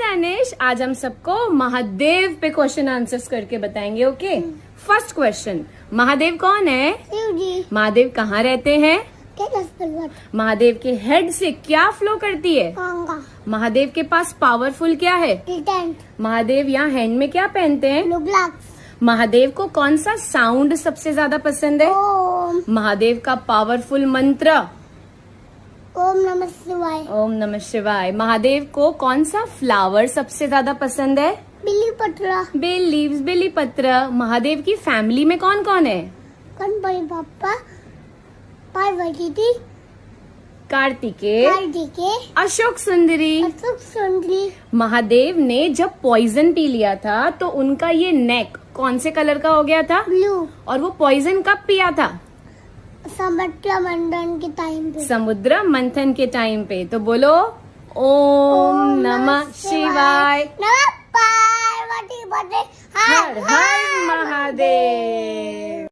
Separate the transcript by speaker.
Speaker 1: दानिश, आज हम सबको महादेव पे क्वेश्चन आंसर्स करके बताएंगे। ओके, फर्स्ट क्वेश्चन, महादेव कौन है?
Speaker 2: शिव जी।
Speaker 1: महादेव कहाँ रहते हैं?
Speaker 2: कैलाश पर्वत।
Speaker 1: महादेव के हेड से क्या फ्लो करती है?
Speaker 2: गंगा।
Speaker 1: महादेव के पास पावरफुल क्या है?
Speaker 2: ट्रिडेंट।
Speaker 1: महादेव यहाँ हैंड में क्या पहनते हैं?
Speaker 2: लुग्लाक्स।
Speaker 1: महादेव को कौन सा साउंड सबसे ज्यादा पसंद है?
Speaker 2: ओम।
Speaker 1: महादेव का पावरफुल मंत्र?
Speaker 2: ओम नमः शिवाय।
Speaker 1: ओम नमः शिवाय। महादेव को कौन सा फ्लावर सबसे ज्यादा पसंद है?
Speaker 2: बिल्ली पटरा।
Speaker 1: बेल लीव्स, बेली पत्र। महादेव की फैमिली में कौन कौन है?
Speaker 2: गणपति बाप्पा, पार्वती जी,
Speaker 1: कार्तिकेय, अशोक सुंदरी।
Speaker 2: अशोक सुंदरी।
Speaker 1: महादेव ने जब पॉइजन पी लिया था तो उनका ये नेक कौन से कलर का हो गया था?
Speaker 2: ब्लू।
Speaker 1: और वो पॉइजन कब पिया था?
Speaker 2: समुद्र मंथन के टाइम पे।
Speaker 1: समुद्र मंथन के टाइम पे। तो बोलो ओम नमः शिवाय।
Speaker 2: नमः पार्वती पते।
Speaker 1: हर हर महादेव।